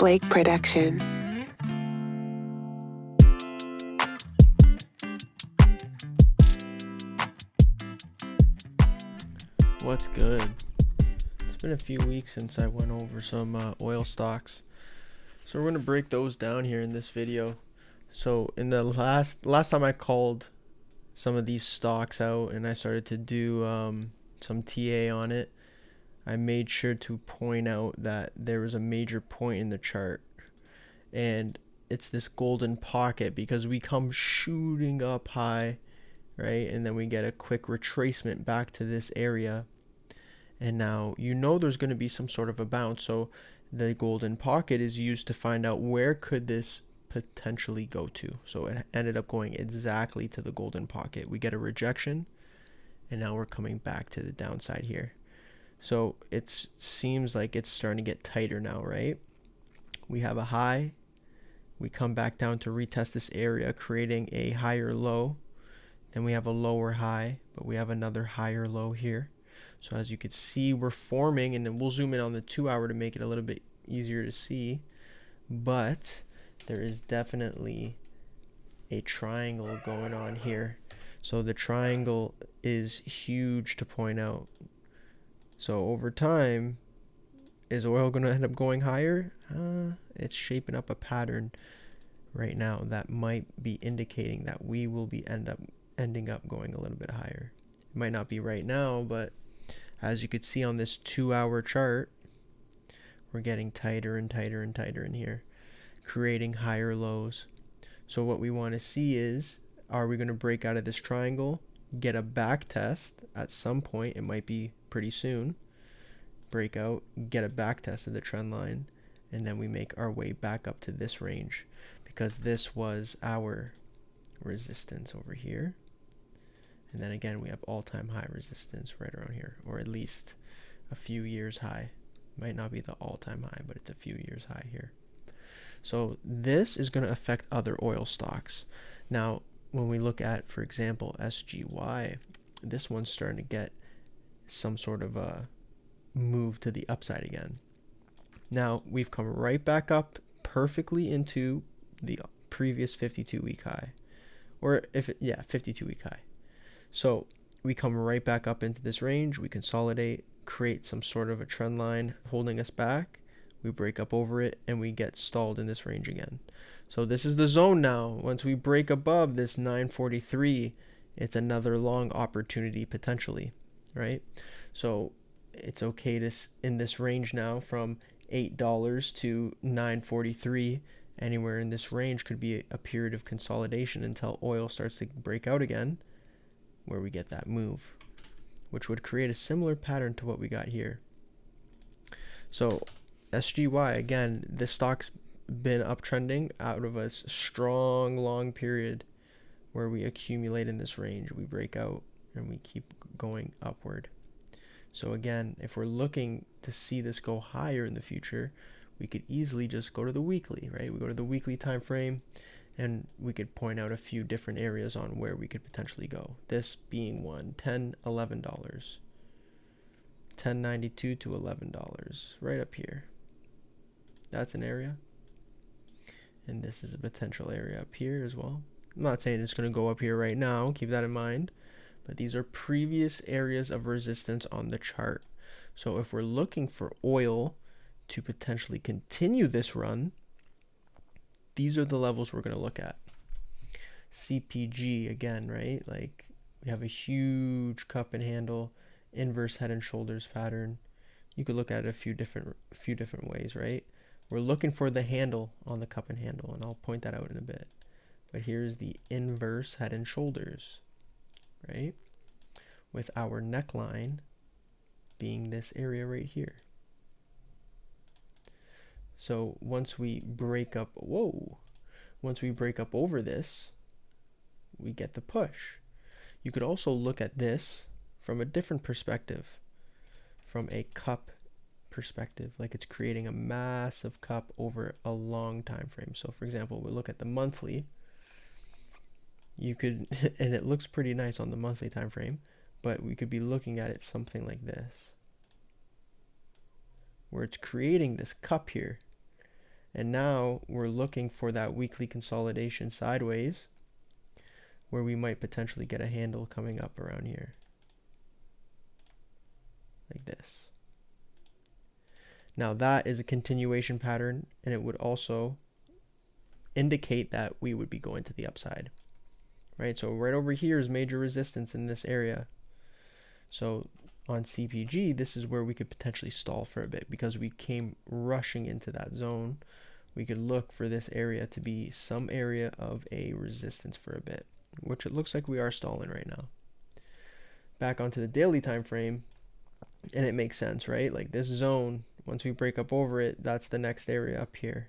Blake production. What's good? It's been a few weeks since I went over some oil stocks, so we're going to break those down here in this video. So in the last time I called some of these stocks out and I started to do some TA on it, I made sure to point out that there was a major point in the chart, and it's this golden pocket, because we come shooting up high, right, and then we get a quick retracement back to this area, and now you know there's going to be some sort of a bounce. So the golden pocket is used to find out where could this potentially go to. So it ended up going exactly to the golden pocket. We get a rejection, and now we're coming back to the downside here. So it seems like it's starting to get tighter now, right? We have a high, we come back down to retest this area, creating a higher low. Then we have a lower high, but we have another higher low here. So as you can see, we're forming, and then we'll zoom in on the 2 hour to make it a little bit easier to see. But there is definitely a triangle going on here. So the triangle is huge to point out. So over time, is oil going to end up going higher? It's shaping up a pattern right now that might be indicating that we will be ending up going a little bit higher. It might not be right now, but as you could see on this 2 hour chart, we're getting tighter and tighter and tighter in here, creating higher lows. So what we want to see is, are we going to break out of this triangle, get a back test at some point? It might be pretty soon. Break out, get a back test of the trend line, and then we make our way back up to this range, because this was our resistance over here. And then again, we have all-time high resistance right around here, or at least a few years high. Might not be the all-time high, but it's a few years high here. So this is going to affect other oil stocks. Now, when we look at, for example, SGY, this one's starting to get some sort of a move to the upside again. Now, we've come right back up perfectly into the previous 52-week high. Or 52-week high. So we come right back up into this range, we consolidate, create some sort of a trend line holding us back, we break up over it, and we get stalled in this range again. So this is the zone now. Once we break above this 943, it's another long opportunity potentially, right? So it's okay to, in this range now, from $8 to 943, anywhere in this range could be a period of consolidation until oil starts to break out again, where we get that move, which would create a similar pattern to what we got here. So SGY, again, this stock's been uptrending out of a strong long period where we accumulate in this range, we break out, and we keep going upward. So again, if we're looking to see this go higher in the future, we could easily just go to the weekly, right? We go to the weekly time frame, and we could point out a few different areas on where we could potentially go. This being one, $10, $11, $10.92 to $11, right up here. That's an area. And this is a potential area up here as well. I'm not saying it's going to go up here right now, keep that in mind, but these are previous areas of resistance on the chart. So if we're looking for oil to potentially continue this run, these are the levels we're going to look at. CPG again, right? Like, we have a huge cup and handle, inverse head and shoulders pattern. You could look at it a few different ways, right? We're looking for the handle on the cup and handle, and I'll point that out in a bit. But here's the inverse head and shoulders, right? With our neckline being this area right here. So once we break up, once we break up over this, we get the push. You could also look at this from a different perspective, from a cup perspective, like it's creating a massive cup over a long time frame. So for example, we look at the monthly, you could, and it looks pretty nice on the monthly time frame, but we could be looking at it something like this, where it's creating this cup here. And now we're looking for that weekly consolidation sideways where we might potentially get a handle coming up around here like this. Now that is a continuation pattern, and it would also indicate that we would be going to the upside, right? So right over here is major resistance in this area. So on CPG, this is where we could potentially stall for a bit because we came rushing into that zone. We could look for this area to be some area of a resistance for a bit, which it looks like we are stalling right now. Back onto the daily time frame, and it makes sense, right? Like this zone, once we break up over it, that's the next area up here,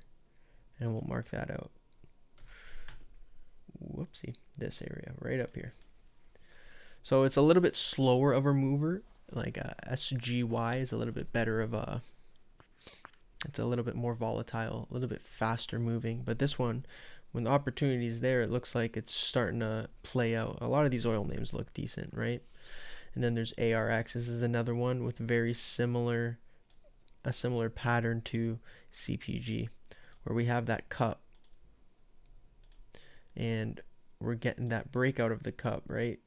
and we'll mark that out. Whoopsie, this area right up here. So it's a little bit slower of a mover. Like SGY is a little bit better of a, it's a little bit more volatile, a little bit faster moving. But this one, when the opportunity is there, it looks like it's starting to play out. A lot of these oil names look decent, right? And then there's ARX. This is another one with very similar, a similar pattern to CPG, where we have that cup, and we're getting that breakout of the cup, right?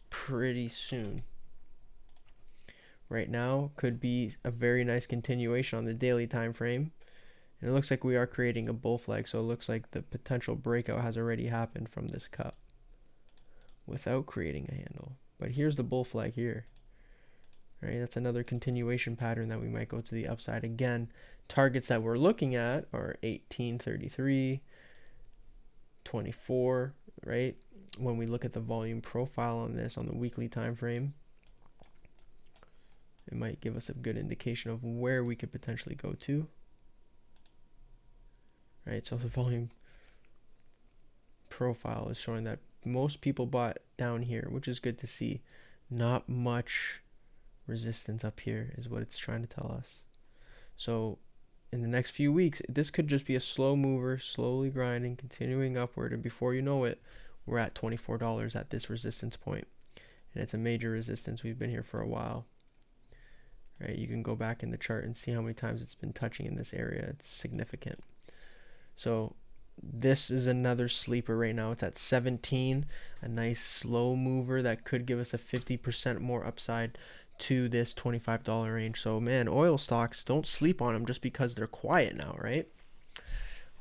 Pretty soon. Right now could be a very nice continuation on the daily time frame, and it looks like we are creating a bull flag, so it looks like the potential breakout has already happened from this cup without creating a handle. But here's the bull flag here, right? That's another continuation pattern that we might go to the upside. Again, targets that we're looking at are 1833, 24, right? When we look at the volume profile on this on the weekly time frame, it might give us a good indication of where we could potentially go to, right? So the volume profile is showing that most people bought down here, which is good to see. Not much resistance up here is what it's trying to tell us. So in the next few weeks, this could just be a slow mover, slowly grinding, continuing upward, and before you know it, we're at $24 at this resistance point, and it's a major resistance. We've been here for a while, right? You can go back in the chart and see how many times it's been touching in this area. It's significant. So this is another sleeper right now. It's at 17, a nice slow mover that could give us a 50% more upside to this $25 range. So man, oil stocks, don't sleep on them just because they're quiet now, right?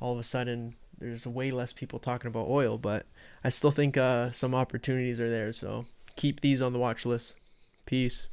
All of a sudden there's way less people talking about oil, but I still think some opportunities are there, so keep these on the watch list. Peace.